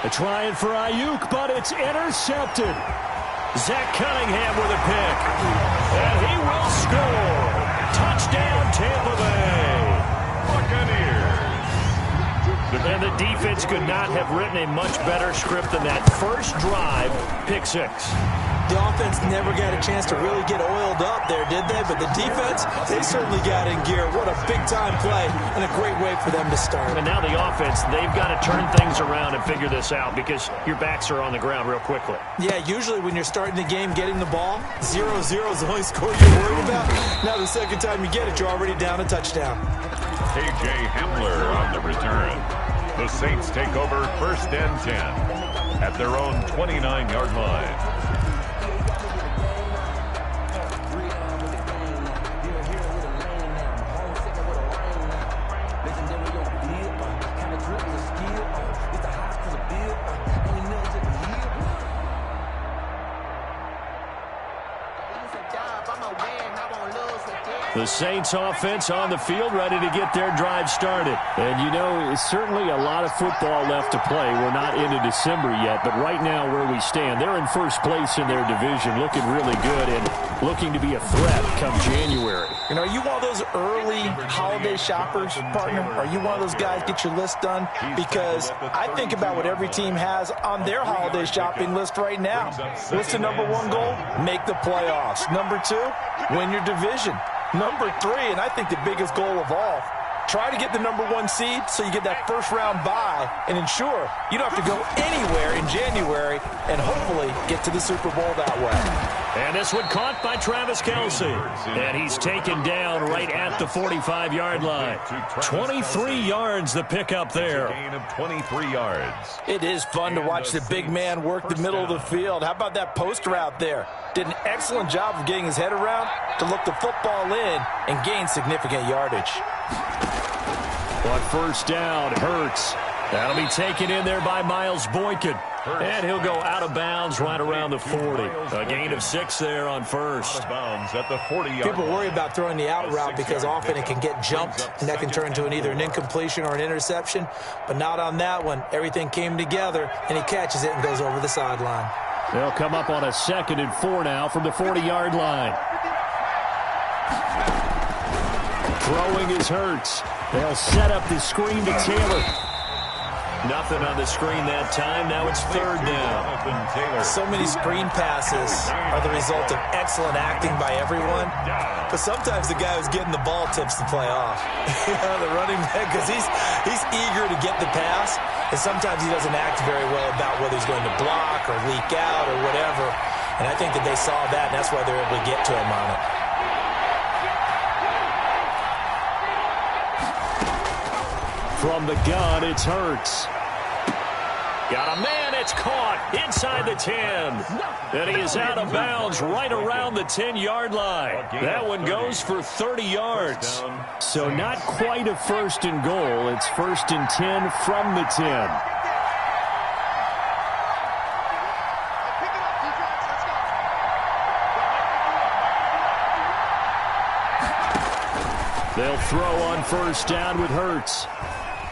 Trying for Ayuk, but it's intercepted. Zach Cunningham with a pick. And he will score. Touchdown, Tampa Bay. Buccaneers. And the defense could not have written a much better script than that first drive, pick six. The offense never got a chance to really get oiled up there, did they? But the defense, they certainly got in gear. What a big-time play and a great way for them to start. And now the offense, they've got to turn things around and figure this out because your backs are on the ground real quickly. Yeah, usually when you're starting the game getting the ball, 0-0 is the only score you're worried about. Now the second time you get it, you're already down a touchdown. K.J. Hamler on the return. The Saints take over 1st and 10 at their own 29-yard line. The Saints offense on the field, ready to get their drive started. And, you know, it's certainly a lot of football left to play. We're not into December yet, but right now where we stand, they're in first place in their division, looking really good and looking to be a threat come January. You know, are you one of those early holiday shoppers, partner? Are you one of those guys get your list done? Because I think about what every team has on their holiday shopping list right now. What's the number one goal? Make the playoffs. Number two, win your division. Number three, and I think the biggest goal of all, try to get the number one seed so you get that first-round bye and ensure you don't have to go anywhere in January and hopefully get to the Super Bowl that way. And this one caught by Travis Kelce. And he's taken down right at the 45-yard line. 23 yards the pickup there. Gain of 23 yards. It is fun to watch the big man work the middle of the field. How about that post route there? Did an excellent job of getting his head around to look the football in and gain significant yardage. On first down, Hurts. That'll be taken in there by Miles Boykin. And he'll go out of bounds right around the 40. A gain of 6 there on first. Bounds at the 40-yard. People worry about throwing the out route because often it can get jumped, and that can turn into either an incompletion or an interception. But not on that one. Everything came together, and he catches it and goes over the sideline. They'll come up on a 2nd and 4 now from the 40-yard line. Throwing is Hurts. They'll set up the screen to Taylor. Nothing on the screen that time. Now it's 3rd down. So many screen passes are the result of excellent acting by everyone. But sometimes the guy who's getting the ball tips the play off. The running back, because he's eager to get the pass. And sometimes he doesn't act very well about whether he's going to block or leak out or whatever. And I think that they saw that, and that's why they're able to get to him on it. From the gun, it's Hurts. Got a man, it's caught inside the 10. And he is out of bounds right around the 10-yard line. That one goes for 30 yards. So not quite a 1st and goal. It's 1st and 10 from the 10. They'll throw on first down with Hurts.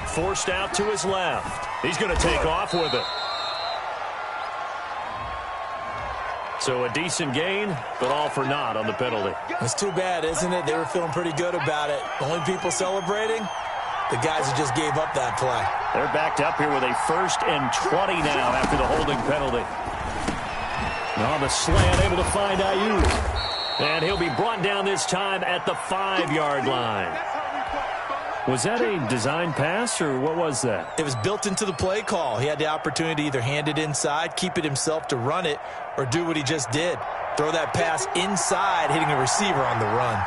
Forced out to his left. He's going to take off with it. So a decent gain, but all for naught on the penalty. It's too bad, isn't it? They were feeling pretty good about it. Only people celebrating, the guys who just gave up that play. They're backed up here with a 1st and 20 now after the holding penalty. On the slant, able to find Ayuk. And he'll be brought down this time at the 5-yard line. Was that a design pass, or what was that? It was built into the play call. He had the opportunity to either hand it inside, keep it himself to run it, or do what he just did. Throw that pass inside, hitting a receiver on the run.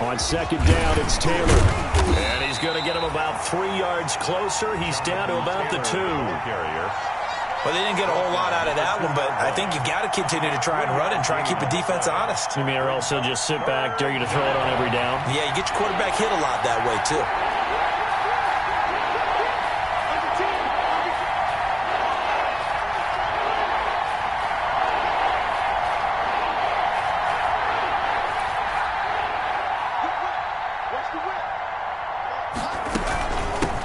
On 2nd down, it's Taylor. And he's going to get him about 3 yards closer. He's down to about the 2. Well, they didn't get a whole lot out of that one, but I think you got to continue to try and run and try and keep the defense honest. You mean, or else he'll just sit back, dare you to throw it on every down? Yeah, you get your quarterback hit a lot that way, too.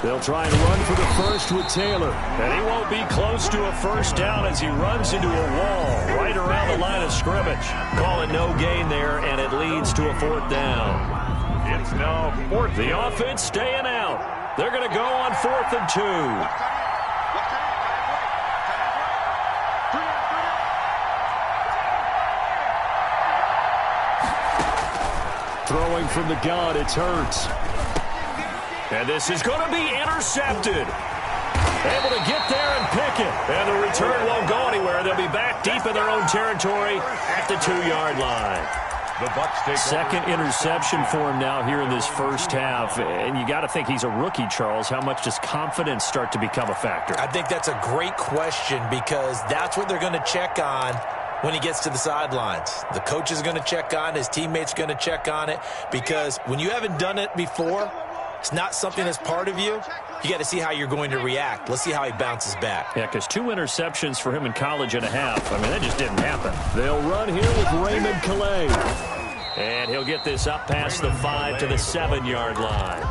They'll try and run for the first with Taylor. And he won't be close to a first down as he runs into a wall right around the line of scrimmage. Call it no gain there, and it leads to a fourth down. It's now fourth. The offense staying out. They're going to go on 4th and 2. Throwing from the gun, it's Hurts. And this is going to be intercepted. Able to get there and pick it. And the return won't go anywhere. They'll be back deep in their own territory at the 2-yard line. The BUCCS take second interception for him now here in this first half. And you got to think he's a rookie, Charles. How much does confidence start to become a factor? I think that's a great question because that's what they're going to check on when he gets to the sidelines. The coach is going to check on it. His teammates are going to check on it because when you haven't done it before, it's not something that's part of you. You got to see how you're going to react. Let's see how he bounces back. Yeah, because 2 interceptions for him in college and a half. I mean, that just didn't happen. They'll run here with Raymond Calais. And he'll get this up past the 5 to the 7-yard line.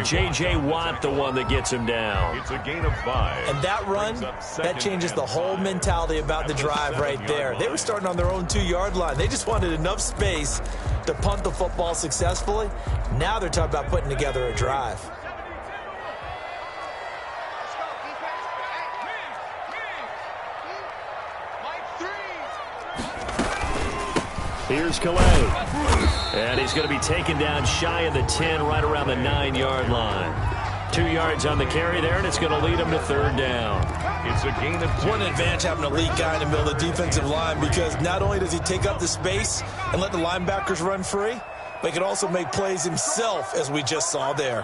J.J. Watt, the one that gets him down. It's a gain of 5. And that run, that changes the whole mentality about the drive right there. They were starting on their own 2-yard line. They just wanted enough space to punt the football successfully. Now they're talking about putting together a drive. Here's Calais. And he's going to be taken down shy of the 10, right around the 9-yard line. 2 yards on the carry there, and it's going to lead him to 3rd down. It's a gain of 2. What an advantage having an elite guy in the middle of the defensive line because not only does he take up the space and let the linebackers run free, but he can also make plays himself, as we just saw there.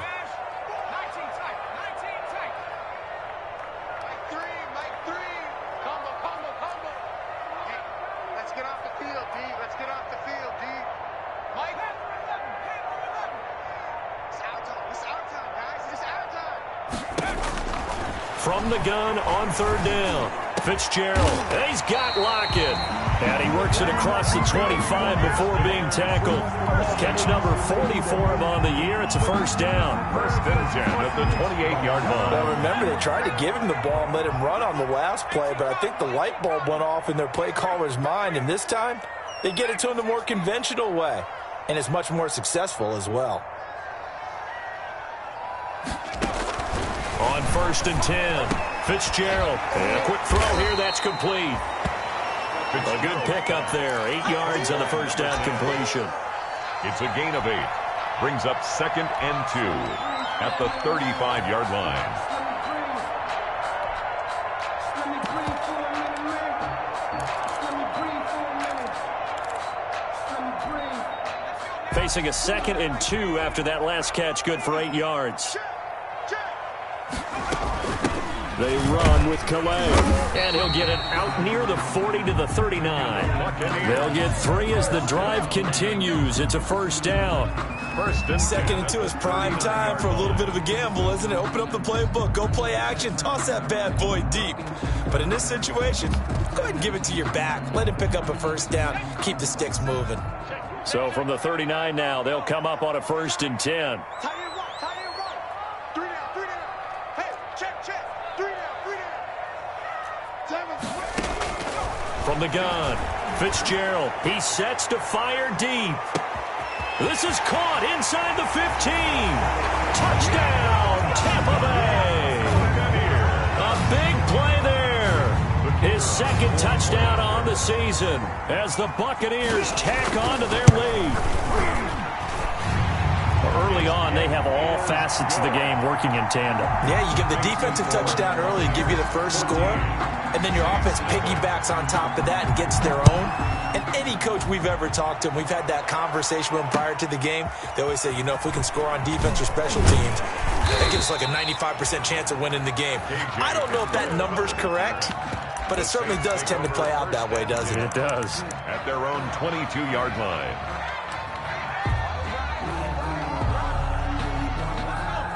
From the gun on 3rd down. Fitzgerald. And he's got Lockett. And he works it across the 25 before being tackled. Catch number 40 for him on the year. It's a first down. 1st and 10 at the 28-yard line. Well, remember, they tried to give him the ball and let him run on the last play, but I think the light bulb went off in their play caller's mind, and this time they get it to him the more conventional way, and it's much more successful as well. On 1st and 10, Fitzgerald. And a quick throw here, that's complete. A good pickup there, 8 yards on the first down completion. It's a gain of 8. Brings up 2nd and 2 at the 35-yard line. Facing a 2nd and 2 after that last catch, good for 8 yards. They run with Calais, and he'll get it out near the 40 to the 39. They'll get 3 as the drive continues. It's a first down. 1st and 2nd and 2 is prime time for a little bit of a gamble, isn't it? Open up the playbook, go play action, toss that bad boy deep. But in this situation, go ahead and give it to your back. Let him pick up a first down, keep the sticks moving. So from the 39 now, they'll come up on a 1st and 10. From the gun, Fitzgerald. He sets to fire deep. This is caught inside the 15. Touchdown, Tampa Bay. A big play there. His 2nd touchdown on the season as the Buccaneers tack on to their lead. Early on, they have all facets of the game working in tandem. Yeah, you give the defensive touchdown early, give you the first score, and then your offense piggybacks on top of that and gets their own. And any coach we've ever talked to, we've had that conversation with them prior to the game. They always say, you know, if we can score on defense or special teams, that gives us like a 95% chance of winning the game. I don't know if that number's correct, but it certainly does tend to play out that way, doesn't it? It does. At their own 22-yard line.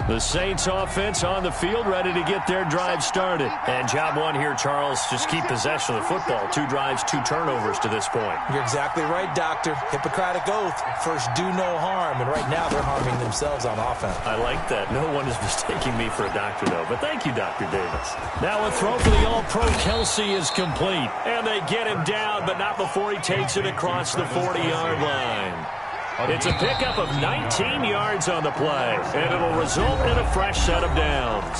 The Saints offense on the field, ready to get their drive started. And job one here, Charles, just keep possession of the football. 2 drives, 2 turnovers to this point. You're exactly right, Doctor. Hippocratic oath. First, do no harm. And right now, they're harming themselves on offense. I like that. No one is mistaking me for a doctor, though. But thank you, Dr. Davis. Now a throw for the All-Pro Kelsey is complete. And they get him down, but not before he takes it across the 40-yard line. It's a pickup of 19 yards on the play, and it'll result in a fresh set of downs.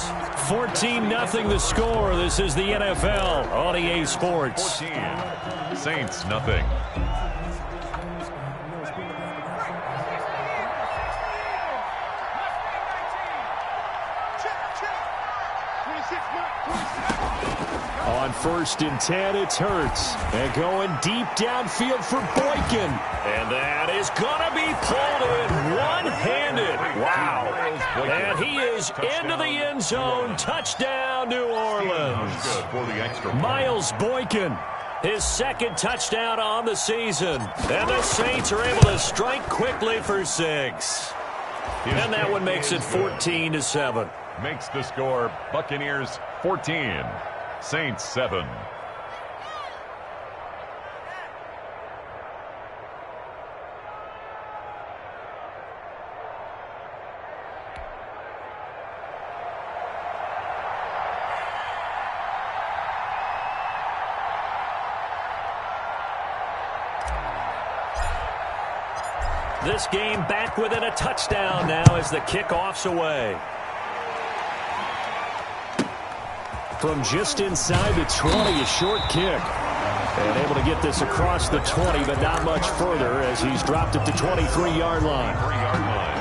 14-0 the score. This is the NFL on EA Sports. 14. Saints, nothing. On 1st and 10, it's Hurts. And going deep downfield for Boykin. And that is going to be pulled in one-handed. Wow. And he is into the end zone. Touchdown, New Orleans. Miles Boykin, his 2nd touchdown on the season. And the Saints are able to strike quickly for 6. And that one makes it 14-7. Makes the score Buccaneers 14. Saints 7. This game back within a touchdown now as the kickoff's away. From just inside the 20, a short kick. And able to get this across the 20, but not much further as he's dropped it to 23-yard line. 3-yard line.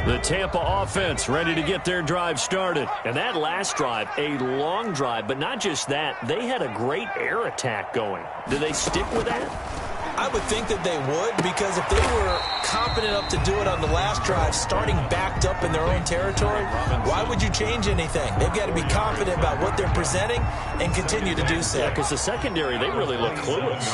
The Tampa offense ready to get their drive started. And that last drive, a long drive, but not just that. They had a great air attack going. Do they stick with that? I would think that they would, because if they were confident enough to do it on the last drive, starting backed up in their own territory, why would you change anything? They've got to be confident about what they're presenting and continue to do so. Yeah, because the secondary, they really look clueless.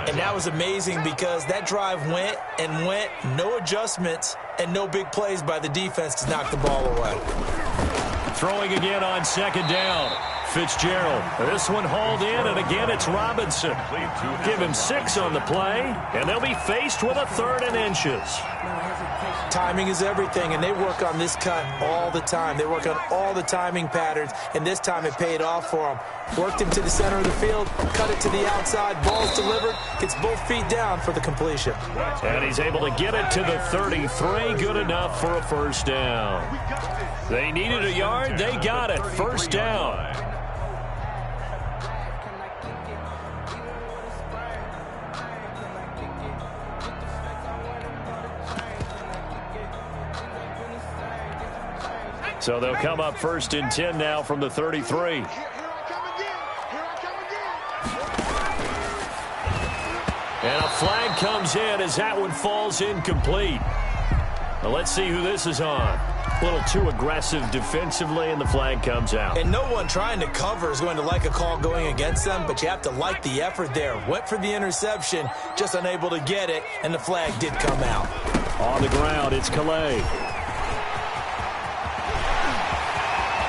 And that was amazing because that drive went and went, no adjustments, and no big plays by the defense to knock the ball away. Throwing again on 2nd down. Fitzgerald. This one hauled in, and again it's Robinson. Give him 6 on the play, and they'll be faced with a 3rd and inches. Timing is everything, and they work on this cut all the time. They work on all the timing patterns, and this time it paid off for them. Worked him to the center of the field, cut it to the outside, ball's delivered, gets both feet down for the completion. And he's able to get it to the 33, good enough for a 1st down. They needed a yard, they got it, 1st down. So they'll come up 1st and 10 now from the 33. And a flag comes in as that one falls incomplete. Well, let's see who this is on. A little too aggressive defensively, and the flag comes out. And no one trying to cover is going to like a call going against them, but you have to like the effort there. Went for the interception, just unable to get it, and the flag did come out. On the ground, it's Calais.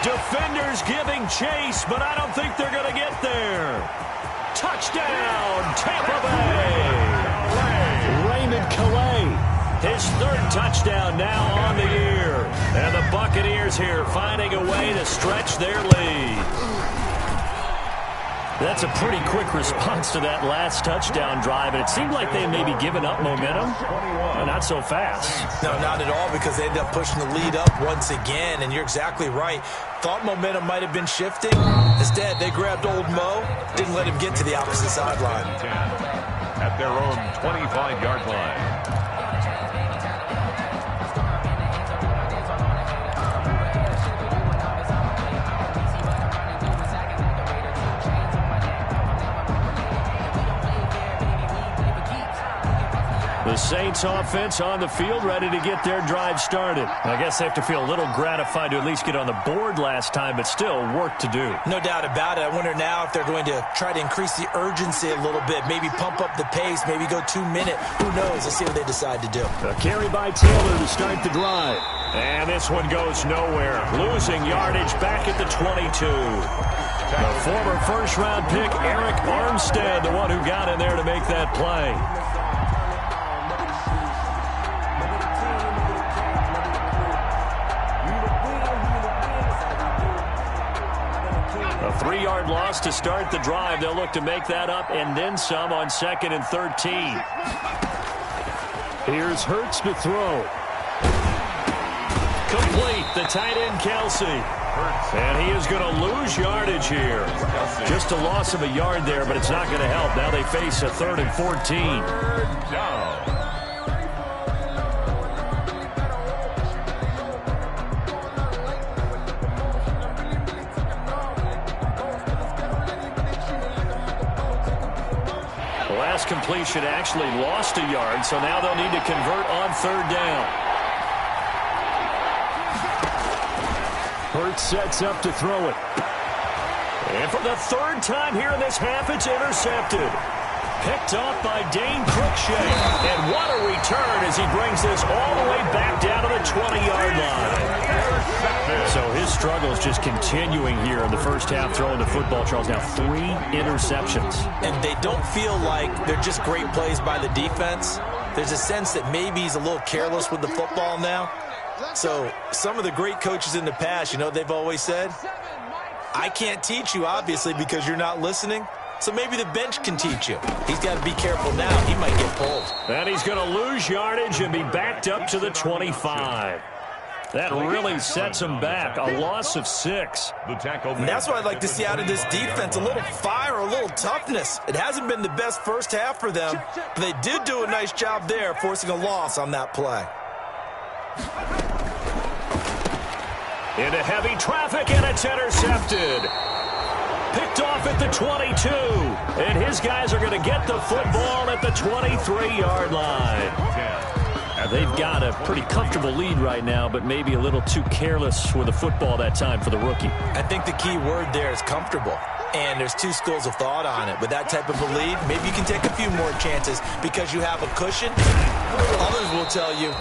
Defenders giving chase, but I don't think they're going to get there. Touchdown, Tampa Bay. Raymond Calais, his 3rd touchdown now on the year. And the Buccaneers here finding a way to stretch their lead. That's a pretty quick response to that last touchdown drive, and it seemed like they may be giving up momentum. But not so fast. No, not at all, because they ended up pushing the lead up once again, and you're exactly right. Thought momentum might have been shifting. Instead, they grabbed old Mo, didn't let him get to the opposite sideline. At their own 25-yard line. The Saints offense on the field, ready to get their drive started. I guess they have to feel a little gratified to at least get on the board last time, but still work to do. No doubt about it. I wonder now if they're going to try to increase the urgency a little bit, maybe pump up the pace, maybe go 2 minute. Who knows? Let's see what they decide to do. A carry by Taylor to start the drive. And this one goes nowhere. Losing yardage back at the 22. The former first-round pick, Eric Armstead, the one who got in there to make that play. A 3-yard loss to start the drive. They'll look to make that up and then some on 2nd and 13. Here's Hurts to throw. Complete, the tight end, Kelsey. And he is going to lose yardage here. Just a loss of a yard there, but it's not going to help. Now they face a 3rd and 14. The last completion actually lost a yard, so now they'll need to convert on 3rd down. Hurts sets up to throw it. And for the 3rd time here in this half, it's intercepted. Picked off by Dane Cruikshank. And what a return as he brings this all the way back down to the 20-yard line. So his struggle is just continuing here in the first half, throwing the football, Charles. Now 3 interceptions. And they don't feel like they're just great plays by the defense. There's a sense that maybe he's a little careless with the football now. So some of the great coaches in the past, you know, they've always said, I can't teach you, obviously, because you're not listening. So maybe the bench can teach you. He's got to be careful now. He might get pulled. And he's going to lose yardage and be backed up to the 25. That really sets him back. A loss of 6. And that's what I'd like to see out of this defense. A little fire, a little toughness. It hasn't been the best first half for them, but they did do a nice job there, forcing a loss on that play. Into heavy traffic, and it's intercepted. Picked off at the 22. And his guys are going to get the football at the 23-yard line. They've got a pretty comfortable lead right now, but maybe a little too careless with the football that time for the rookie. I think the key word there is comfortable. And there's 2 schools of thought on it. With that type of a lead, maybe you can take a few more chances because you have a cushion. Others will tell you,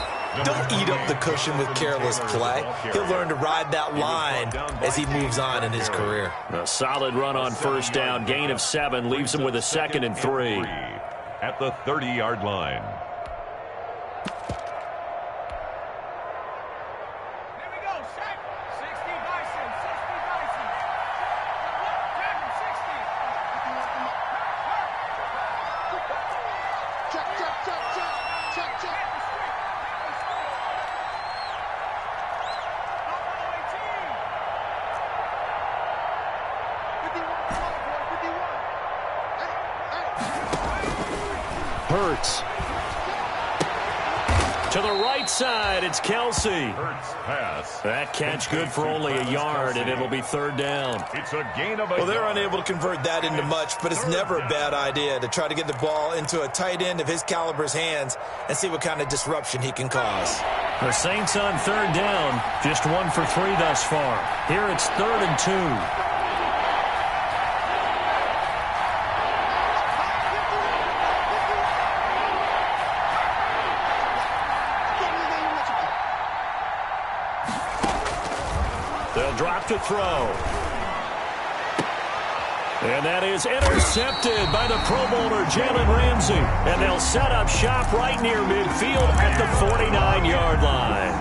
don't eat up the cushion with careless play. He'll learn to ride that line as he moves on in his career. A solid run on first down. Gain of 7 leaves him with a 2nd and 3. At the 30-yard line. Hurts. To the right side, it's Kelsey. Hurts pass. That catch good for only a yard, and it'll be 3rd down. It's a gain of a Well, they're unable to convert that into much, but it's never a bad idea to try to get the ball into a tight end of his caliber's hands and see what kind of disruption he can cause. The Saints on 3rd down, just 1 for 3 thus far. Here it's 3rd and 2. They'll drop to throw. And that is intercepted by the Pro Bowler, Jalen Ramsey. And they'll set up shop right near midfield at the 49-yard line.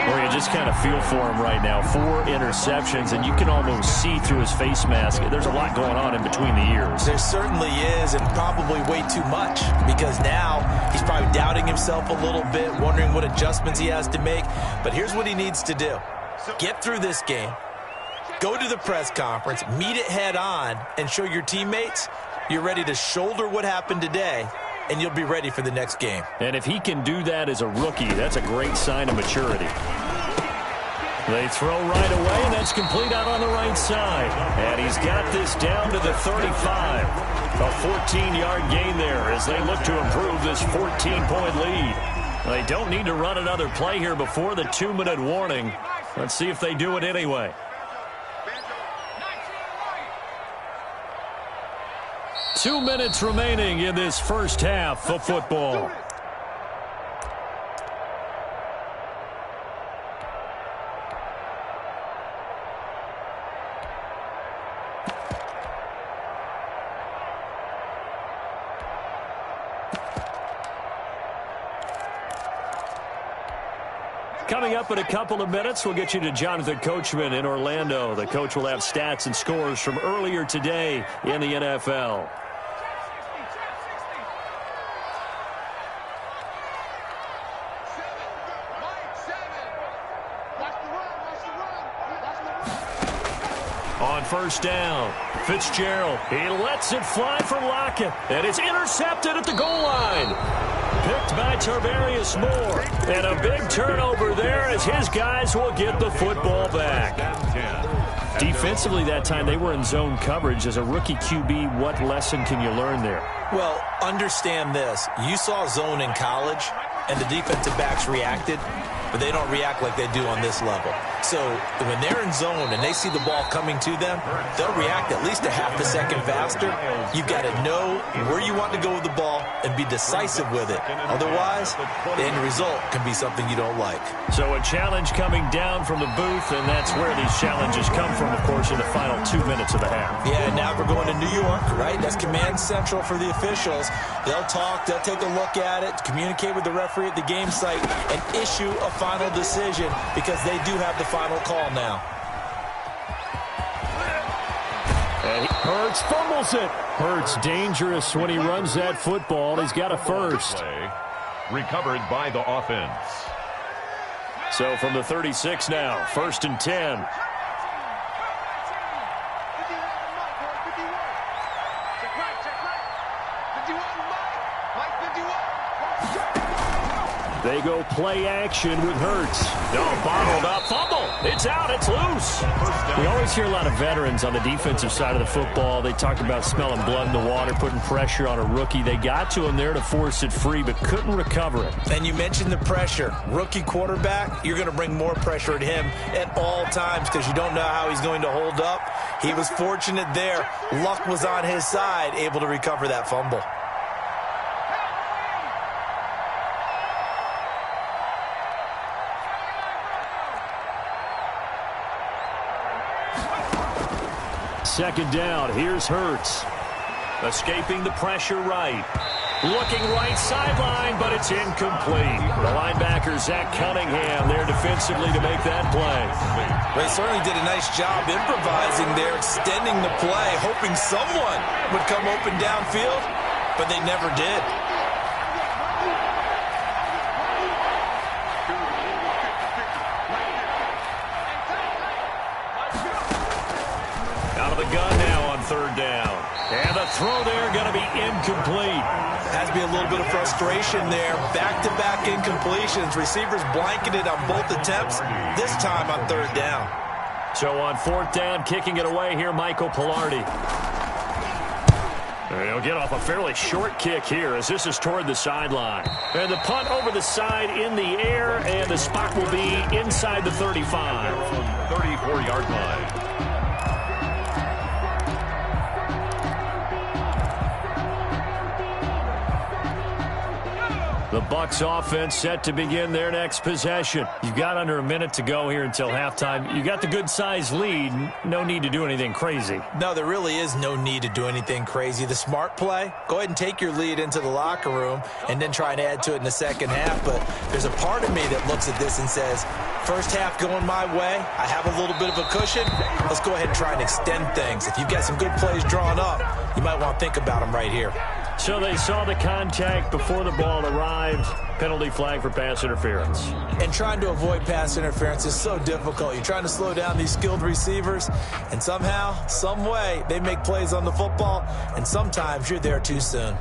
Well, you just kind of feel for him right now. 4 interceptions, and you can almost see through his face mask. There's a lot going on in between the ears. There certainly is, and probably way too much, because now he's probably doubting himself a little bit, wondering what adjustments he has to make. But here's what he needs to do. Get through this game, go to the press conference, meet it head on, and show your teammates you're ready to shoulder what happened today, and you'll be ready for the next game. And if he can do that as a rookie, that's a great sign of maturity. They throw right away, and that's complete out on the right side. And he's got this down to the 35. A 14-yard gain there as they look to improve this 14-point lead. They don't need to run another play here before the 2-minute warning. Let's see if they do it anyway. Two minutes remaining in this first half of football. Coming up in a couple of minutes, we'll get you to Jonathan Coachman in Orlando. The coach will have stats and scores from earlier today in the NFL. On first down, Fitzgerald, he lets it fly for Lockett, and it's intercepted at the goal line. Picked by Tarvarius Moore, and a big turnover there as his guys will get the football back. Defensively that time, they were in zone coverage. As a rookie QB, what lesson can you learn there? Well, understand this. You saw zone in college, and the defensive backs reacted, but they don't react like they do on this level. So when they're in zone and they see the ball coming to them, they'll react at least a half a second faster. You've got to know where you want to go with the ball and be decisive with it. Otherwise, the end result can be something you don't like. So a challenge coming down from the booth, and that's where these challenges come from, of course, in the final 2 minutes of the half. Yeah, now we're going to New York, right? That's command central for the officials. They'll talk, they'll take a look at it, communicate with the referee at the game site, and issue a final decision because they do have the final call now. And Hurts fumbles it. Hurts dangerous when he runs that football. He's got a first. Recovered by the offense. So from the 36 now, 1st and 10. They go play action with Hurts. No, bottled up, fumble. It's out, it's loose. We always hear a lot of veterans on the defensive side of the football. They talk about smelling blood in the water, putting pressure on a rookie. They got to him there to force it free, but couldn't recover it. And you mentioned the pressure. Rookie quarterback, you're going to bring more pressure at him at all times because you don't know how he's going to hold up. He was fortunate there. Luck was on his side, able to recover that fumble. Second down, here's Hurts. Escaping the pressure right. Looking right sideline, but it's incomplete. The linebacker, Zach Cunningham, there defensively to make that play. They certainly did a nice job improvising there, extending the play, hoping someone would come open downfield, but they never did. Out of the gun now on 3rd down. And the throw there going to be incomplete. Has to be a little bit of frustration there. Back-to-back incompletions. Receivers blanketed on both attempts, this time on 3rd down. So on 4th down, kicking it away here, Michael Pilardi. He'll get off a fairly short kick here as this is toward the sideline. And the punt over the side in the air, and the spot will be inside the 35. 34-yard line. The Bucs offense set to begin their next possession. You've got under a minute to go here until halftime. You got the good-sized lead. No need to do anything crazy. No, there really is no need to do anything crazy. The smart play, go ahead and take your lead into the locker room and then try and add to it in the second half. But there's a part of me that looks at this and says, first half going my way, I have a little bit of a cushion. Let's go ahead and try and extend things. If you've got some good plays drawn up, you might want to think about them right here. So they saw the contact before the ball arrived. Penalty flag for pass interference. And trying to avoid pass interference is so difficult. You're trying to slow down these skilled receivers, and somehow, some way, they make plays on the football, and sometimes you're there too soon.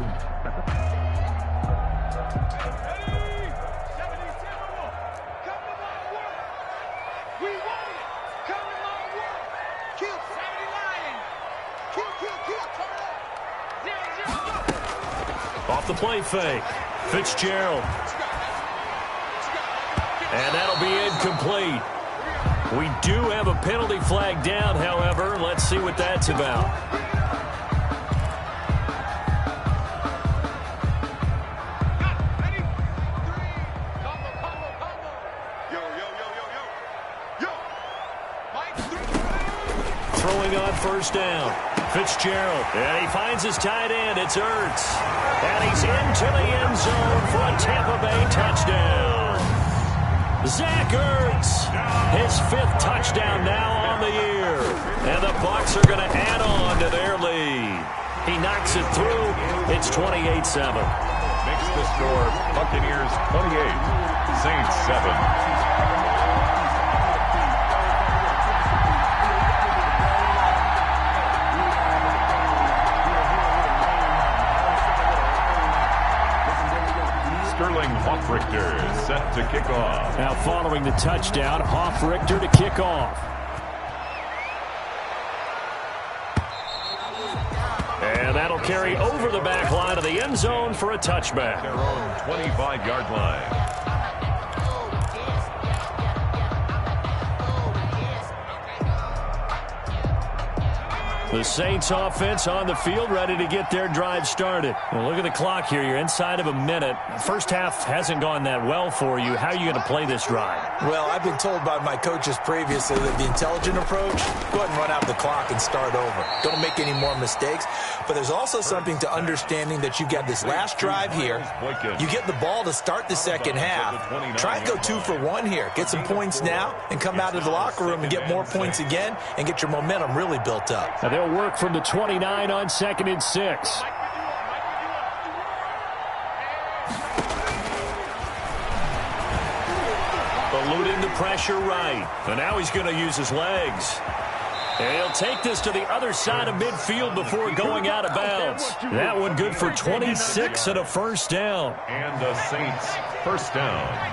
off the play fake. Fitzgerald. And that'll be incomplete. We do have a penalty flag down, however. Let's see what that's about. Throwing on first down. Fitzgerald. And he finds his tight end. It's Ertz. And he's into the end zone for a Tampa Bay touchdown. Zach Ertz, his 5th touchdown now on the year. And the Bucs are going to add on to their lead. He knocks it through. It's 28-7. Makes the score Buccaneers 28, Saints 7. Richter is set to kick off. Now following the touchdown, Richter to kick off. And that'll carry over the back line of the end zone for a touchback. Their own 25-yard line. The Saints offense on the field, ready to get their drive started. Well, look at the clock here. You're inside of a minute. First half hasn't gone that well for you. How are you going to play this drive? Well, I've been told by my coaches previously that the intelligent approach, go ahead and run out the clock and start over. Don't make any more mistakes. But there's also something to understanding that you got this last drive here. You get the ball to start the second half. Try and go 2 for 1 here. Get some points now and come out of the locker room and get more points again and get your momentum really built up. Now they'll work from the 29 on 2nd and 6. Eluding the pressure right. And now he's going to use his legs. And he'll take this to the other side of midfield before going out of bounds. That one good for 26 and a first down. And the Saints first down.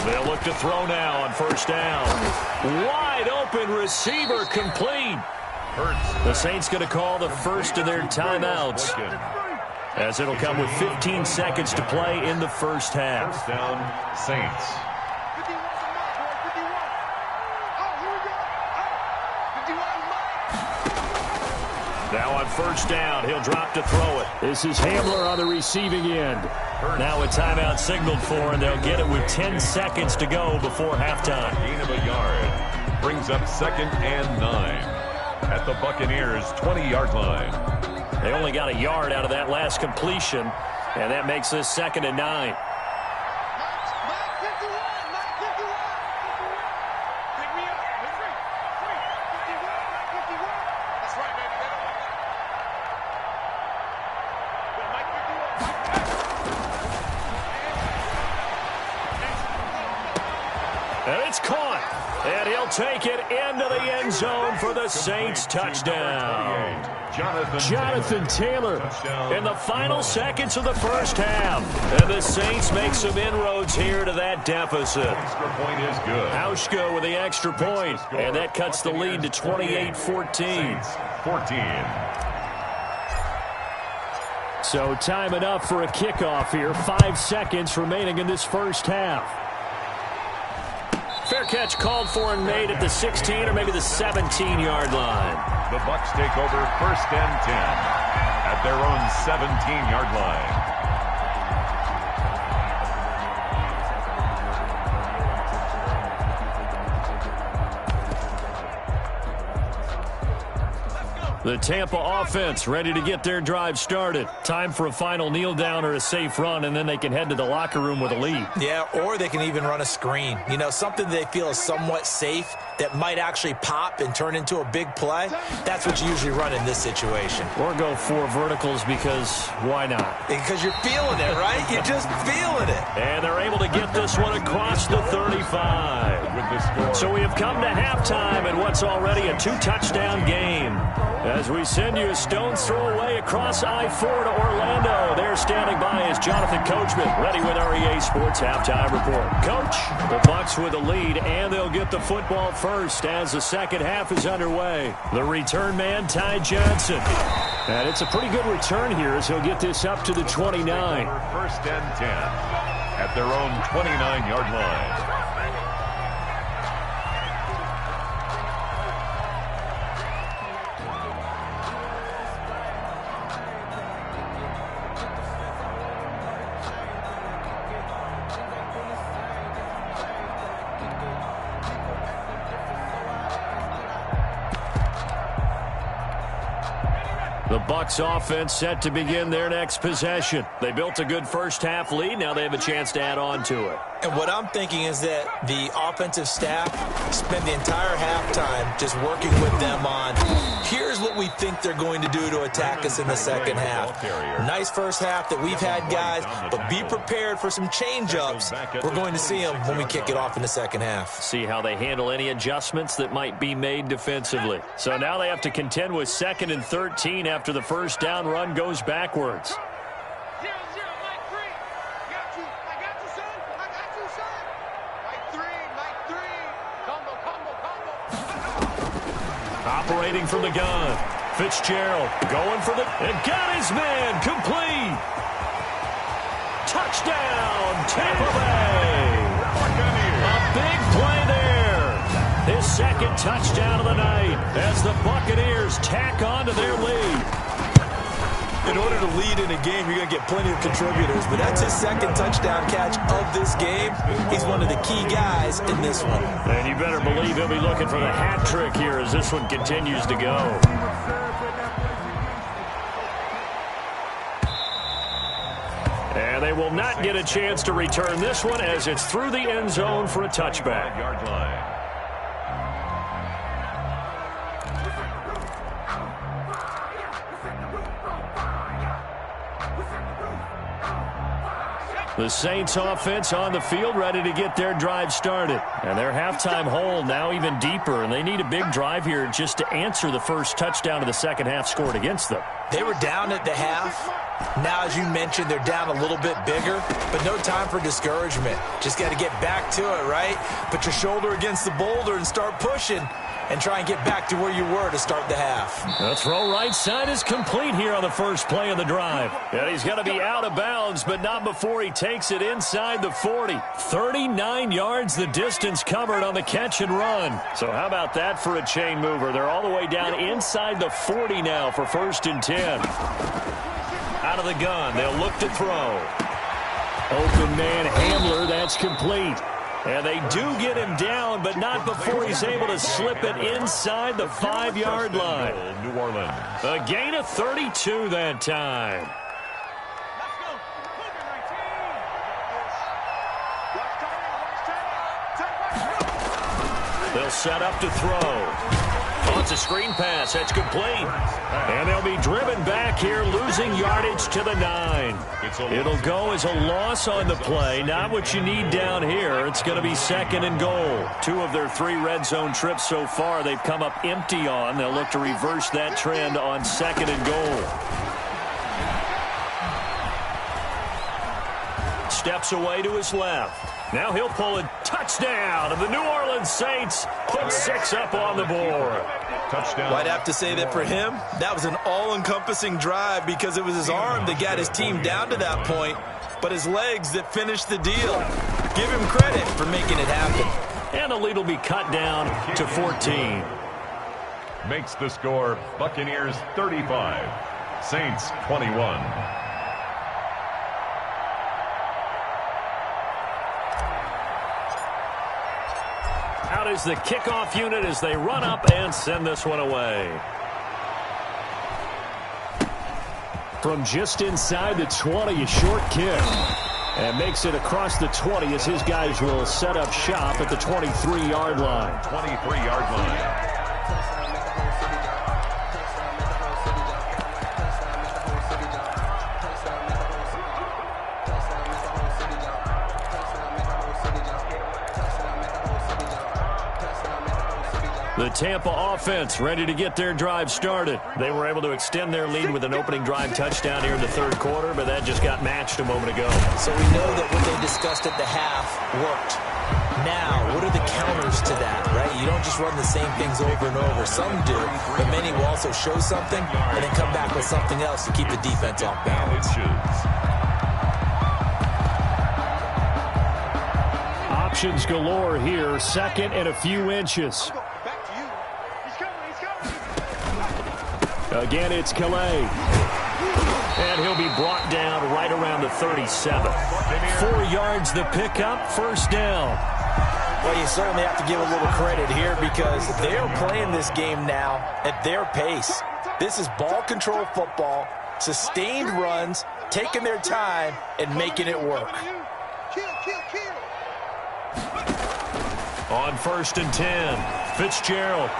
They'll look to throw now on first down. Wide open receiver complete. The Saints going to call the first of their timeouts, as it'll come with 15 seconds to play in the first half. First down, Saints. Now on first down, he'll drop to throw it. This is Hamler on the receiving end. Now a timeout signaled for, and they'll get it with 10 seconds to go before halftime. Gain of a yard. Brings up 2nd and 9 at the Buccaneers' 20-yard line. They only got a yard out of that last completion, and that makes this 2nd and 9. And it's caught. And he'll take it into the end zone for the Saints touchdown. Jonathan Taylor in the final seconds of the first half. And the Saints make some inroads here to that deficit. Extra point is good. Hauschka with the extra point. And that cuts the lead to 28-14. 14. So time enough for a kickoff here. 5 seconds remaining in this first half. Fair catch called for and made at the 16 or maybe the 17-yard line. The Bucs take over 1st and 10 at their own 17-yard line. The Tampa offense ready to get their drive started. Time for a final kneel down or a safe run, and then they can head to the locker room with a lead. Yeah, or they can even run a screen. You know, something they feel is somewhat safe that might actually pop and turn into a big play. That's what you usually run in this situation. Or go 4 verticals because why not? Because you're feeling it, right? You're just feeling it. And they're able to get this one across the 35. So we have come to halftime in what's already a 2-touchdown game. As we send you a stone's throw away across I-4 to Orlando. There standing by is Jonathan Coachman, ready with our EA Sports Halftime Report. Coach, the Bucks with the lead, and they'll get the football first as the second half is underway. The return man, Ty Johnson. And it's a pretty good return here as he'll get this up to the 29. First and 10 at their own 29-yard line. The Bucks offense set to begin their next possession. They built a good first-half lead. Now they have a chance to add on to it. And what I'm thinking is that the offensive staff spend the entire halftime just working with them on, here's what we think they're going to do to attack us in the second half. Nice first half that we've had, guys, but be prepared for some change-ups. We're going to see them when we kick it off in the second half. See how they handle any adjustments that might be made defensively. So now they have to contend with 2nd and 13 after the first down run goes backwards. Operating from the gun. Fitzgerald going for and got his man complete. Touchdown, Tampa Bay. A big play there. His second touchdown of the night as the Buccaneers tack on to their lead. In order to lead in a game, you're going to get plenty of contributors, but that's his second touchdown catch of this game. He's one of the key guys in this one. And you better believe he'll be looking for the hat trick here as this one continues to go. And they will not get a chance to return this one as it's through the end zone for a touchback. Yard line. The Saints offense on the field ready to get their drive started. And their halftime hole now even deeper, and they need a big drive here just to answer the first touchdown of the second half scored against them. They were down at the half. Now, as you mentioned, they're down a little bit bigger, but no time for discouragement. Just got to get back to it, right? Put your shoulder against the boulder and start pushing and try and get back to where you were to start the half. The throw right side is complete here on the first play of the drive. And he's going to be out of bounds, but not before he takes it inside the 40. 39 yards the distance covered on the catch and run. So how about that for a chain mover? They're all the way down inside the 40 now for 1st and 10. Out of the gun, they'll look to throw. Open man Hamler, that's complete. And they do get him down, but not before he's able to slip it inside the 5-yard line. New Orleans. A gain of 32 that time. They'll set up to throw. Oh, it's a screen pass. That's complete. And they'll be driven back here, losing yardage to the 9. It'll go as a loss on the play. Not what you need down here. It's going to be 2nd and goal. 2 of their 3 red zone trips so far they've come up empty on. They'll look to reverse that trend on 2nd and goal. Steps away to his left. Now he'll pull a touchdown, and the New Orleans Saints put 6 up on the board. Touchdown. I'd have to say that for him, that was an all-encompassing drive because it was his arm that got his team down to that point, but his legs that finished the deal. Give him credit for making it happen. And the lead will be cut down to 14. Makes the score Buccaneers 35, Saints 21. Out is the kickoff unit as they run up and send this one away. From just inside the 20, a short kick. And makes it across the 20 as his guys will set up shop at the 23-yard line. 23-yard line. The Tampa offense ready to get their drive started. They were able to extend their lead with an opening drive touchdown here in the third quarter, but that just got matched a moment ago. So we know that what they discussed at the half worked. Now, what are the counters to that, right? You don't just run the same things over and over. Some do, but many will also show something and then come back with something else to keep the defense off balance. Options galore here, second and a few inches. Again, it's Calais. And he'll be brought down right around the 37. 4 yards the pickup, first down. Well, you certainly have to give a little credit here because they're playing this game now at their pace. This is ball control football, sustained runs, taking their time, and making it work. On 1st and 10, Fitzgerald.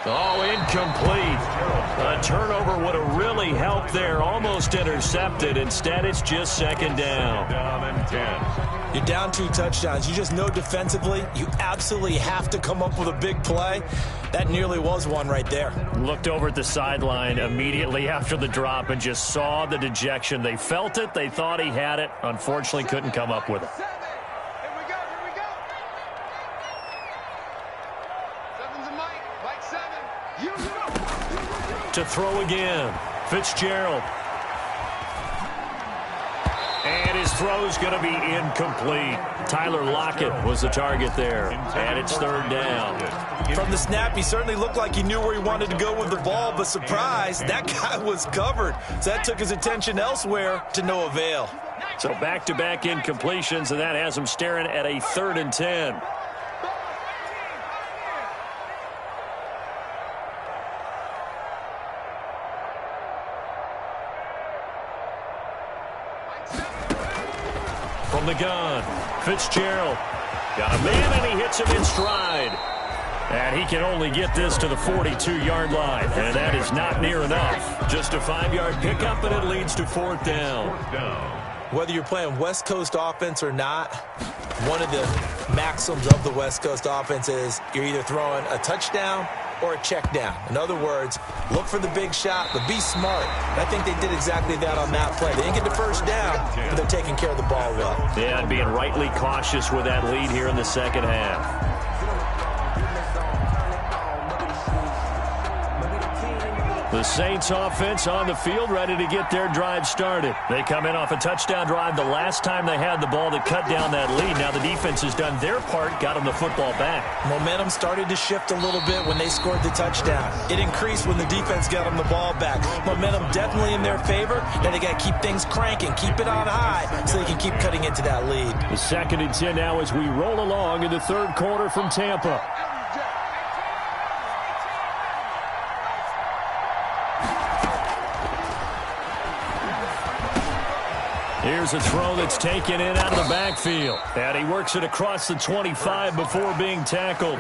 Oh, incomplete. A turnover would have really helped there. Almost intercepted. Instead, it's just second down. Down and 10. You're down 2 touchdowns. You just know defensively you absolutely have to come up with a big play. That nearly was one right there. Looked over at the sideline immediately after the drop and just saw the dejection. They felt it. They thought he had it. Unfortunately, couldn't come up with it. To throw again, Fitzgerald. And his throw's going to be incomplete. Tyler Lockett was the target there. And it's third down. From the snap, he certainly looked like he knew where he wanted to go with the ball, but surprise, that guy was covered. So that took his attention elsewhere to no avail. So back-to-back incompletions, and that has him staring at a 3rd and 10. From the gun, Fitzgerald. Got a man, and he hits him in stride. And he can only get this to the 42-yard line, and that is not near enough. Just a 5-yard pickup, and it leads to 4th down. Whether you're playing West Coast offense or not, one of the maxims of the West Coast offense is you're either throwing a touchdown or a check down. In other words, look for the big shot, but be smart. And I think they did exactly that on that play. They didn't get the first down, but they're taking care of the ball well. Yeah, and being rightly cautious with that lead here in the second half. The Saints offense on the field ready to get their drive started. They come in off a touchdown drive the last time they had the ball to cut down that lead. Now the defense has done their part, got them the football back. Momentum started to shift a little bit when they scored the touchdown. It increased when the defense got them the ball back. Momentum definitely in their favor. Now they got to keep things cranking, keep it on high so they can keep cutting into that lead. The 2nd and 10 now as we roll along in the third quarter from Tampa. Here's a throw that's taken in out of the backfield. And he works it across the 25 before being tackled.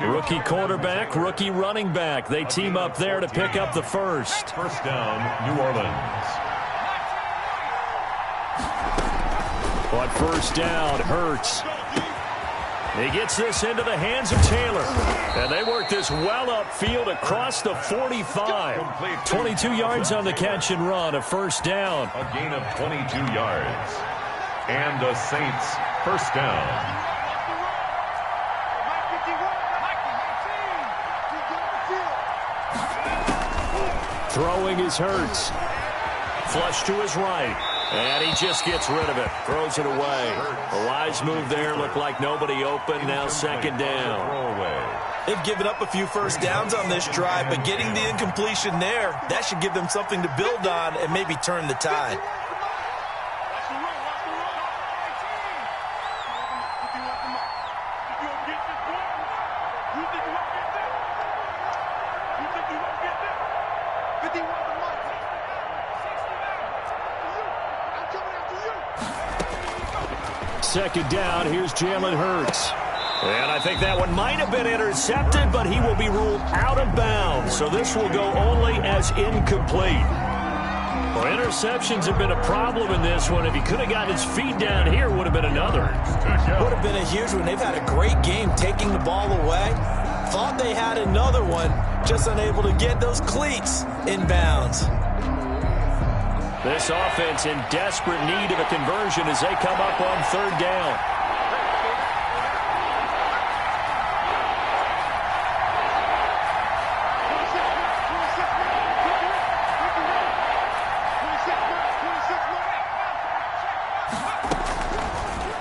Rookie quarterback, rookie running back. They team up there to pick up the first. First down, New Orleans. On first down, Hurts. He gets this into the hands of Taylor. And they work this well upfield across the 45. 22 yards on the catch and run, a first down. A gain of 22 yards. And the Saints first down. Throwing is Hurts. Flush to his right. And he just gets rid of it. Throws it away. A wise move there. Looked like nobody open. Now second down. They've given up a few first downs on this drive, but getting the incompletion there, that should give them something to build on and maybe turn the tide. Second down, here's Jalen Hurts. And I think that one might have been intercepted, but he will be ruled out of bounds. So this will go only as incomplete. Well, interceptions have been a problem in this one. If he could have gotten his feet down here, would have been another. Would have been a huge one. They've had a great game taking the ball away. Thought they had another one, just unable to get those cleats in bounds. This offense in desperate need of a conversion as they come up on third down.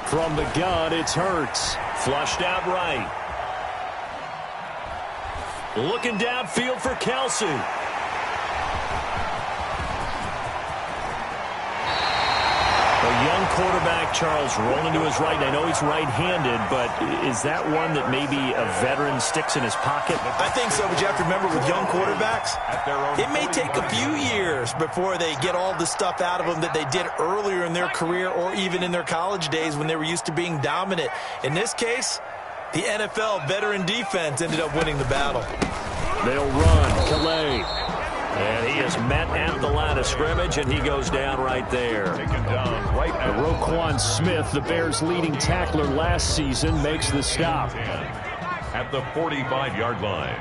From the gun, it's Hurts. Flushed out right. Looking downfield for Kelsey. A young quarterback, Charles, rolling to his right. I know he's right-handed, but is that one that maybe a veteran sticks in his pocket? I think so, but you have to remember with young quarterbacks, it may take a few years before they get all the stuff out of them that they did earlier in their career or even in their college days when they were used to being dominant. In this case, the NFL veteran defense ended up winning the battle. They'll run. Calais. And he is met at the line of scrimmage, and he goes down right there. Roquan Smith, the Bears' leading tackler last season, makes the stop. At the 45-yard line.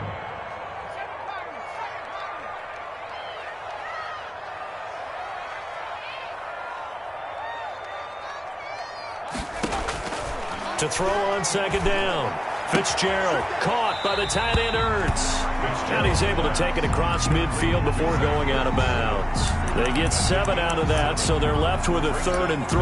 To throw on second down. Fitzgerald caught by the tight end Ertz. And he's able to take it across midfield before going out of bounds. They get 7 out of that, so they're left with a 3rd and 3.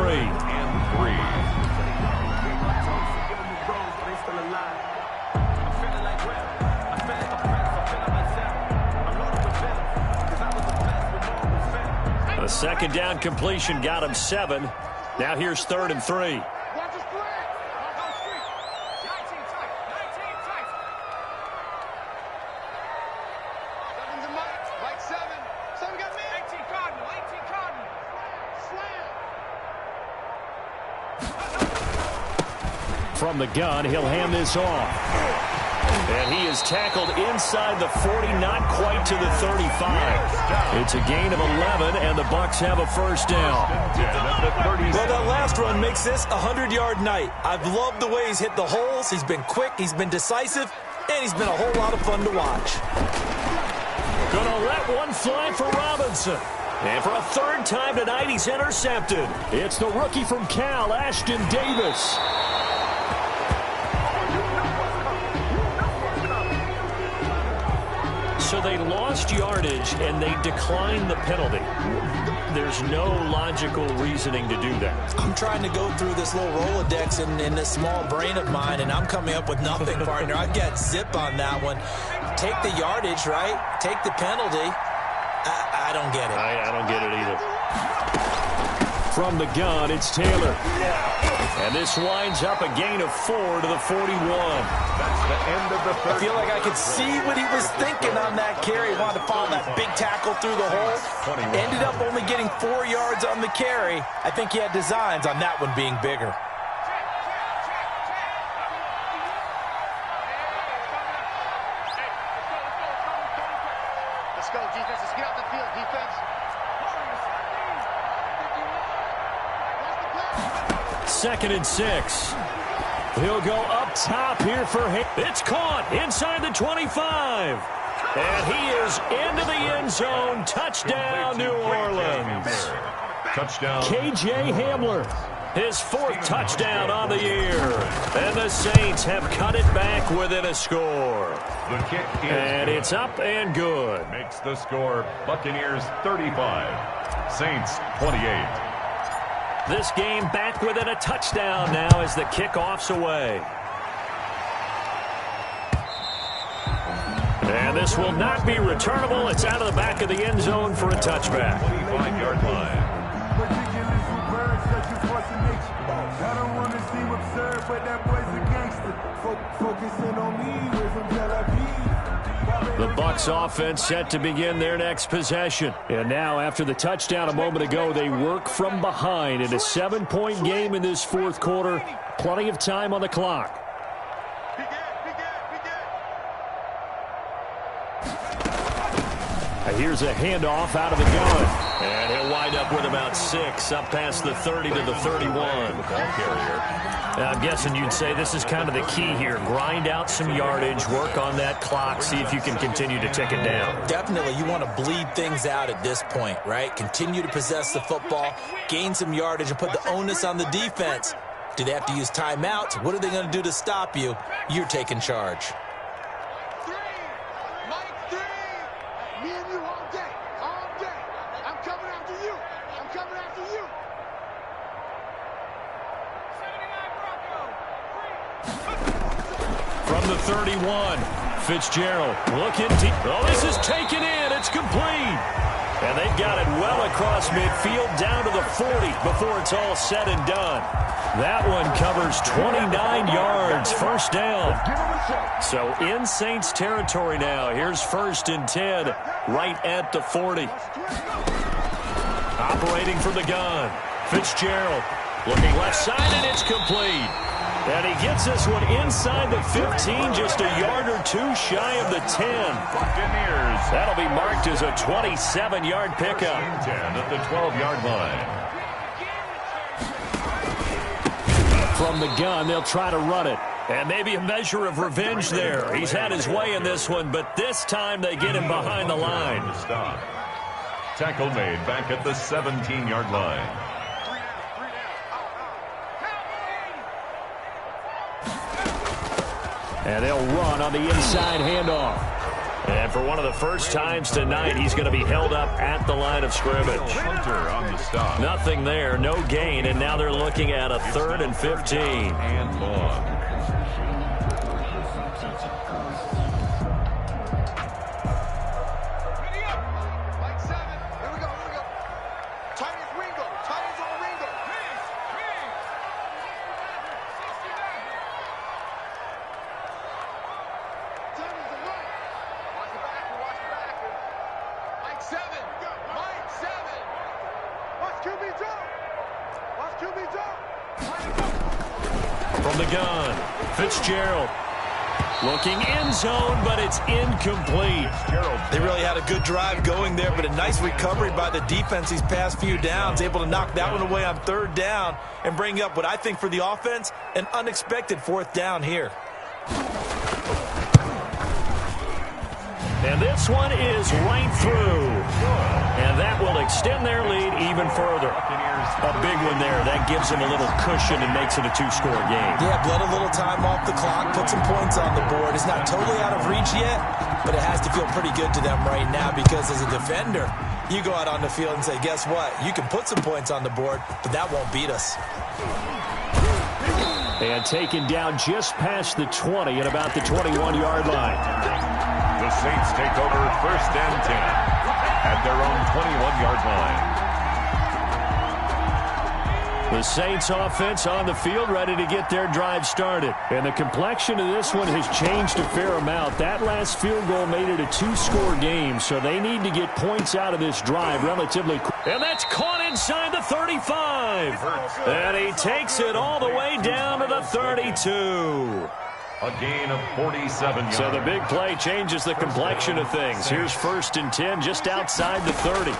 A second down completion got him 7. Now here's 3rd and 3. From the gun, he'll hand this off. And he is tackled inside the 40, not quite to the 35. It's a gain of 11, and the Bucs have a first down. Well, that last run makes this a 100-yard night. I've loved the way he's hit the holes. He's been quick, he's been decisive, and he's been a whole lot of fun to watch. Gonna let one fly for Robinson. And for a 3rd time tonight, he's intercepted. It's the rookie from Cal, Ashton Davis. So they lost yardage, and they declined the penalty. There's no logical reasoning to do that. I'm trying to go through this little Rolodex in this small brain of mine, and I'm coming up with nothing, partner. I've got zip on that one. Take the yardage, right? Take the penalty. I don't get it. I don't get it either. From the gun, it's Taylor. And this winds up a gain of 4 to the 41. That's the end of the third. I feel like I could see what he was thinking on that carry. He wanted to follow that big tackle through the hole. Ended up only getting 4 yards on the carry. I think he had designs on that one being bigger. Let's go, defense. Let's get out the field, defense. 2nd and 6. He'll go up top here for him. It's caught inside the 25. And he is into the end zone. Touchdown, New Orleans. Touchdown. KJ Hamler. His 4th touchdown on the year. And the Saints have cut it back within a score. The kick is And good. it's up and good. Makes the score Buccaneers 35, Saints 28. This game back within a touchdown now as the kickoff's away. And this will not be returnable. It's out of the back of the end zone for a touchback. 25-yard line. I don't want to seem absurd, but that boy's a gangster. Focusing on me, we're from Tel Aviv. The Bucs offense set to begin their next possession. And now, after the touchdown a moment ago, they work from behind in a 7-point game in this 4th quarter. Plenty of time on the clock. Here's a handoff out of the gun. And he'll wind up with about 6, up past the 30 to the 31. Ball carrier. Now, I'm guessing you'd say this is kind of the key here. Grind out some yardage, work on that clock, see if you can continue to tick it down. Definitely, you want to bleed things out at this point, right? Continue to possess the football, gain some yardage, and put the onus on the defense. Do they have to use timeouts? What are they going to do to stop you? You're taking charge. 3, Mike 3. Me and you all day, all day. I'm coming after you. I'm coming after you. 79 From the 31, Fitzgerald looking deep. Oh, this is taken in. It's complete. And they've got it well across midfield down to the 40 before it's all said and done. That one covers 29 yards, first down. So in Saints territory now. Here's 1st and 10 right at the 40. Operating from the gun, Fitzgerald looking left side, and it's complete. And he gets this one inside the 15, just a yard or 2 shy of the 10. Buccaneers. That'll be marked as a 27-yard pickup. 10 at the 12-yard line. From the gun, they'll try to run it. And maybe a measure of revenge there. He's had his way in this one, but this time they get him behind the line. Stop. Tackle made back at the 17-yard line. And they'll run on the inside handoff. And for one of the first times tonight, he's going to be held up at the line of scrimmage. Hunter on the stop. Nothing there, no gain, and now they're looking at a 3rd and 15. And long. Mike 7. Here we go. Tight as Ringo. Tight as old Ringo. Mike 7. Mike 7. Watch QB drop. Watch QB drop. From the gun, Fitzgerald looking end zone, but it's incomplete. They really had a good drive going there, but a nice recovery by the defense these past few downs, able to knock that one away on 3rd down and bring up what I think for the offense, an unexpected 4th down here. And this one is right through. And that will extend their lead even further. A big one there. That gives them a little cushion and makes it a 2-score game. Yeah, bled a little time off the clock, put some points on the board. It's not totally out of reach yet, but it has to feel pretty good to them right now because as a defender, you go out on the field and say, guess what? You can put some points on the board, but that won't beat us. And taken down just past the 20 at about the 21-yard line. The Saints take over 1st and 10 at their own 21-yard line. The Saints offense on the field ready to get their drive started. And the complexion of this one has changed a fair amount. That last field goal made it a 2-score game, so they need to get points out of this drive relatively quick. And that's caught inside the 35. And he takes it all the way down to the 32. A gain of 47 yards. So the big play changes the complexion of things. Here's 1st and 10 just outside the 30.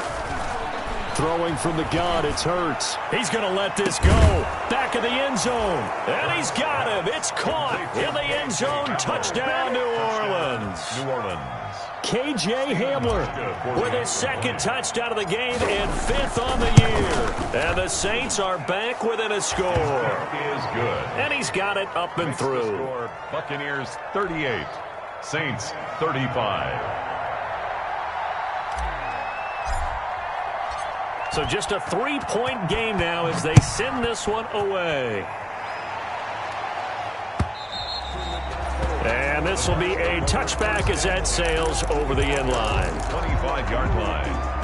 Throwing from the gun, it's Hurts. He's going to let this go. Back of the end zone. And he's got him. It's caught in the end zone. Touchdown, New Orleans. New Orleans. KJ Hamler with his 2nd touchdown of the game and 5th on the year. And the Saints are back within a score. Is good. And he's got it up and through. Score, Buccaneers 38. Saints 35. So just a 3-point game now as they send this one away. And this will be a touchback as that sails over the end line. 25-yard line.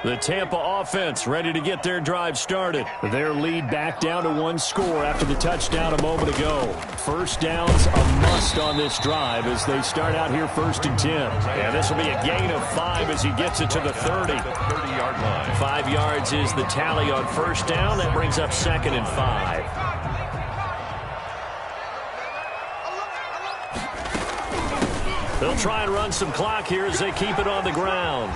The Tampa offense ready to get their drive started. Their lead back down to 1 score after the touchdown a moment ago. First down's a must on this drive as they start out here 1st and 10. And this will be a gain of 5 as he gets it to the 30. 30-yard line. 5 yards is the tally on first down. That brings up 2nd and 5. They'll try and run some clock here as they keep it on the ground.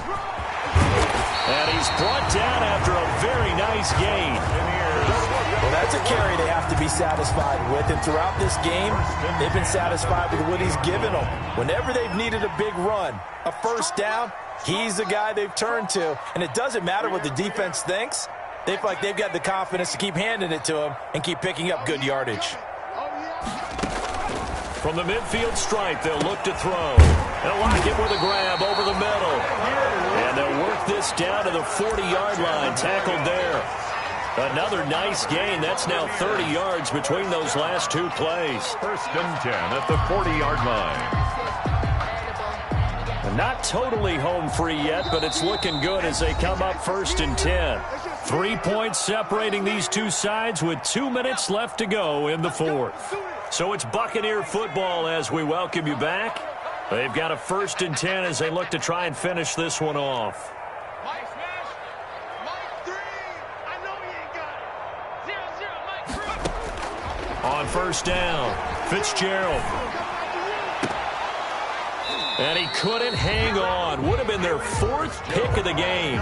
And he's brought down after a very nice gain. Well, that's a carry they have to be satisfied with. And throughout this game, they've been satisfied with what he's given them. Whenever they've needed a big run, a first down, he's the guy they've turned to. And it doesn't matter what the defense thinks. They feel like they've got the confidence to keep handing it to him and keep picking up good yardage. From the midfield stripe, they'll look to throw. They'll lock it with a grab over the middle. And they'll work this down to the 40-yard line, tackled there. Another nice gain. That's now 30 yards between those last 2 plays. 1st and 10 at the 40-yard line. Not totally home free yet, but it's looking good as they come up 1st and 10. 3 points separating these two sides with 2 minutes left to go in the 4th. So it's Buccaneer football as we welcome you back. They've got a 1st and 10 as they look to try and finish this one off. On first down, Fitzgerald. And he couldn't hang on. Would have been their 4th pick of the game.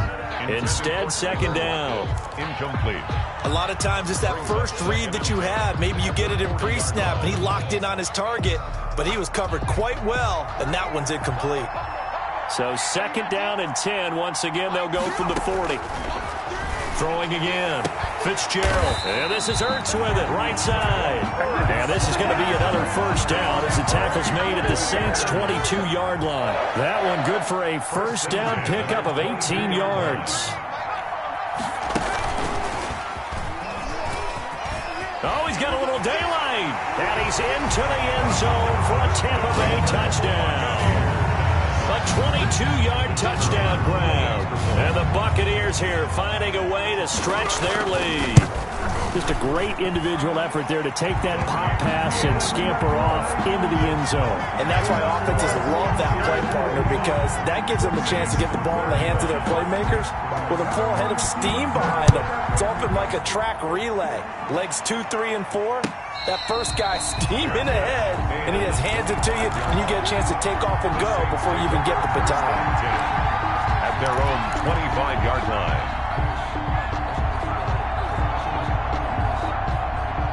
Instead, 2nd down. Incomplete. A lot of times it's that first read that you have. Maybe you get it in pre-snap, and he locked in on his target, but he was covered quite well, and that one's incomplete. So 2nd down and 10. Once again, they'll go from the 40. Throwing again. Fitzgerald. And this is Ertz with it, right side. And this is going to be another first down as the tackle's made at the Saints' 22-yard line. That one good for a first down pickup of 18 yards. Oh, he's got a little daylight. And he's into the end zone for a Tampa Bay touchdown. A 22-yard touchdown grab. And the Buccaneers here finding a way to stretch their lead. Just a great individual effort there to take that pop pass and scamper off into the end zone. And that's why offenses love that play, partner, because that gives them a chance to get the ball in the hands of their playmakers with a full head of steam behind them. It's open like a track relay. Legs 2, 3, and 4. That first guy steaming ahead, and he just hands it to you, and you get a chance to take off and go before you even get the baton. At their own 25-yard line.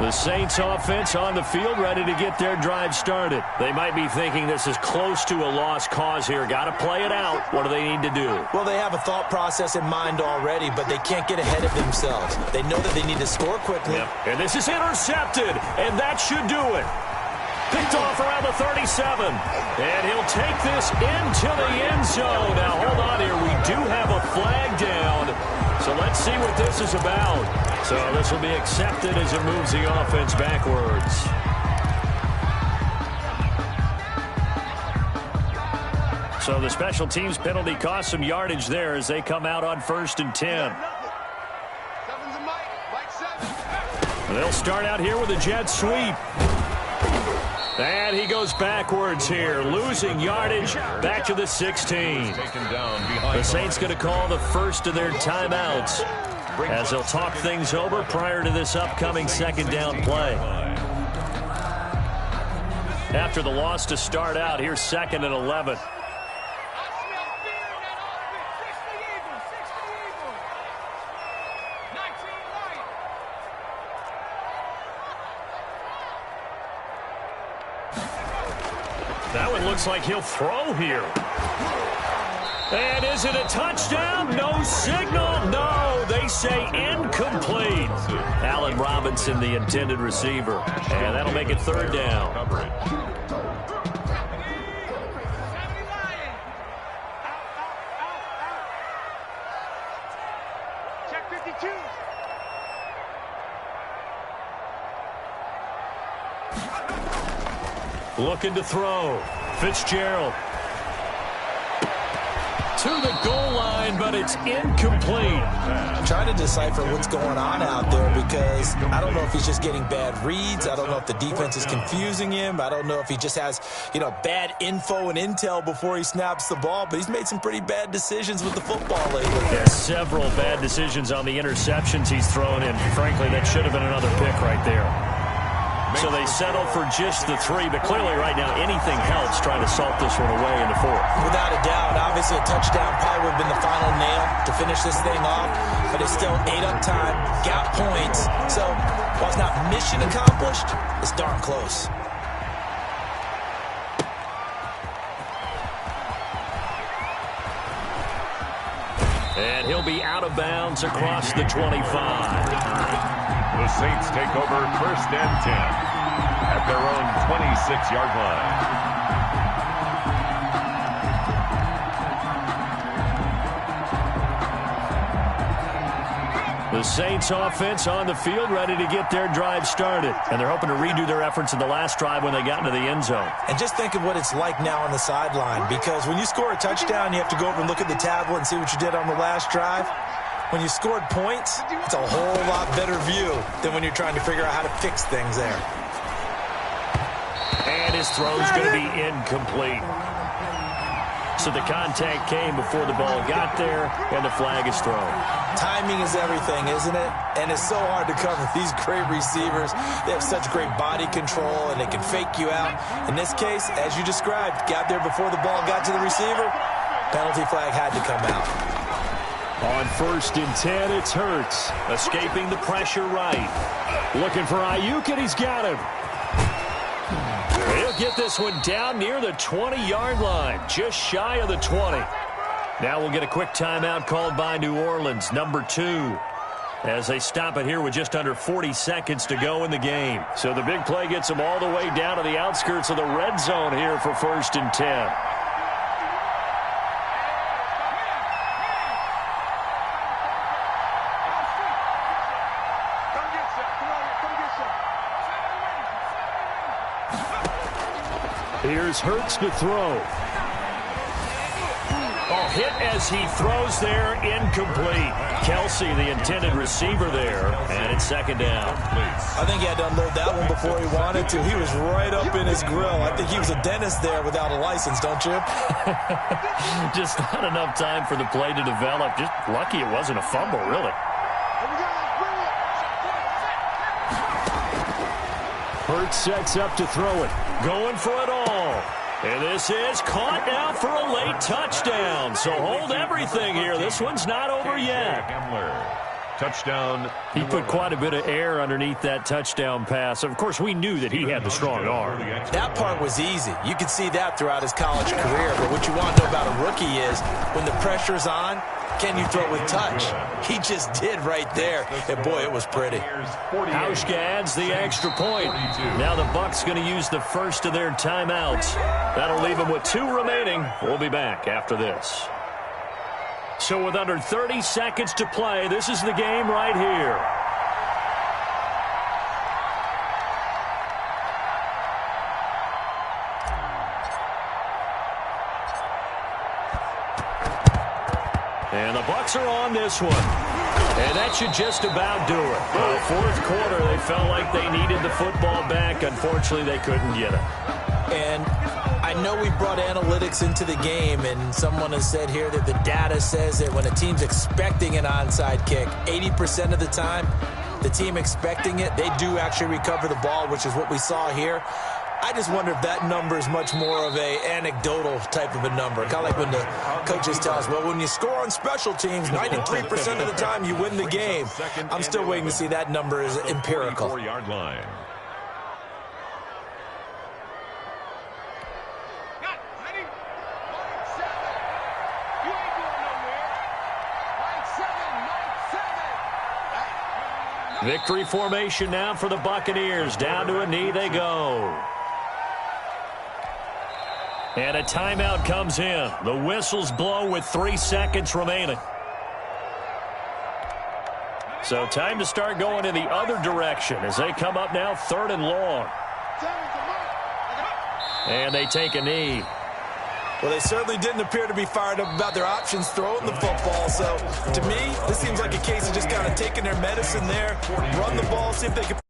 The Saints offense on the field ready to get their drive started. They might be thinking this is close to a lost cause here. Got to play it out. What do they need to do? Well, they have a thought process in mind already, but they can't get ahead of themselves. They know that they need to score quickly. Yep. And this is intercepted, and that should do it. Picked off around the 37. And he'll take this into the end zone. Now, hold on here. We do have a flag down. So let's see what this is about. So this will be accepted as it moves the offense backwards. So the special teams penalty cost some yardage there as they come out on 1st and 10. They'll start out here with a jet sweep. And he goes backwards here, losing yardage back to the 16. The Saints going to call the first of their timeouts as they'll talk things over prior to this upcoming 2nd down play. After the loss to start out, here's 2nd and 11. That one looks like he'll throw here. And is it a touchdown? No signal. No, they say incomplete. Allen Robinson, the intended receiver. And that'll make it 3rd down. Check 52. Looking to throw. Fitzgerald. To the goal line. line, but it's incomplete. I'm trying to decipher what's going on out there because I don't know if he's just getting bad reads. I don't know if the defense is confusing him. I don't know if he just has, bad info and intel before he snaps the ball, but he's made some pretty bad decisions with the football lately. Yeah, several bad decisions on the interceptions he's thrown in. Frankly, that should have been another pick right there. So they settle for just the 3, but clearly right now anything helps trying to salt this one away in the 4th. Without a doubt, obviously a touchdown probably would have been the final nail to finish this thing off, but it's still ate up time, got points. So while it's not mission accomplished, it's darn close. And he'll be out of bounds across the 25. The Saints take over 1st and 10 at their own 26-yard line. The Saints offense on the field ready to get their drive started. And they're hoping to redo their efforts in the last drive when they got into the end zone. And just think of what it's like now on the sideline, because when you score a touchdown, you have to go over and look at the tablet and see what you did on the last drive. When you scored points, it's a whole lot better view than when you're trying to figure out how to fix things there. And his throw's going to be incomplete. So the contact came before the ball got there, and the flag is thrown. Timing is everything, isn't it? And it's so hard to cover these great receivers. They have such great body control, and they can fake you out. In this case, as you described, got there before the ball got to the receiver. Penalty flag had to come out. On 1st and 10, it's Hurts. Escaping the pressure right. Looking for Ayuk, and he's got him. He'll get this one down near the 20-yard line, just shy of the 20. Now we'll get a quick timeout called by New Orleans, number 2, as they stop it here with just under 40 seconds to go in the game. So the big play gets them all the way down to the outskirts of the red zone here for 1st and 10. Here's Hurts to throw. Oh, hit as he throws there, incomplete. Kelsey, the intended receiver there, and it's 2nd down. I think he had to unload that one before he wanted to. He was right up in his grill. I think he was a dentist there without a license, don't you? Just not enough time for the play to develop. Just lucky it wasn't a fumble, really. Hurts sets up to throw it. Going for it all. And this is caught now for a late touchdown. So hold everything here. This one's not over yet. Touchdown. He put quite a bit of air underneath that touchdown pass. Of course, we knew that he had the strong arm. That part was easy. You could see that throughout his college career. But what you want to know about a rookie is when the pressure's on, can you throw with touch? He just did right there. And, boy, it was pretty. Hauschka adds the extra point. Now the Bucs going to use the first of their timeouts. That'll leave them with 2 remaining. We'll be back after this. So with under 30 seconds to play, this is the game right here. And the Bucs are on this one. And that should just about do it. 4th quarter, they felt like they needed the football back. Unfortunately, they couldn't get it. And I know we brought analytics into the game, and someone has said here that the data says that when a team's expecting an onside kick, 80% of the time, the team expecting it, they do actually recover the ball, which is what we saw here. I just wonder if that number is much more of a anecdotal type of a number. Kind of like when the coaches tell us, well, when you score on special teams, 93% of the time you win the game. I'm still waiting to see that number is empirical. 4-yard line. Victory formation now for the Buccaneers. Down to a knee they go. And a timeout comes in. The whistles blow with 3 seconds remaining. So time to start going in the other direction as they come up now 3rd and long. And they take a knee. Well, they certainly didn't appear to be fired up about their options throwing the football. So, to me, this seems like a case of just kind of taking their medicine there, run the ball, see if they can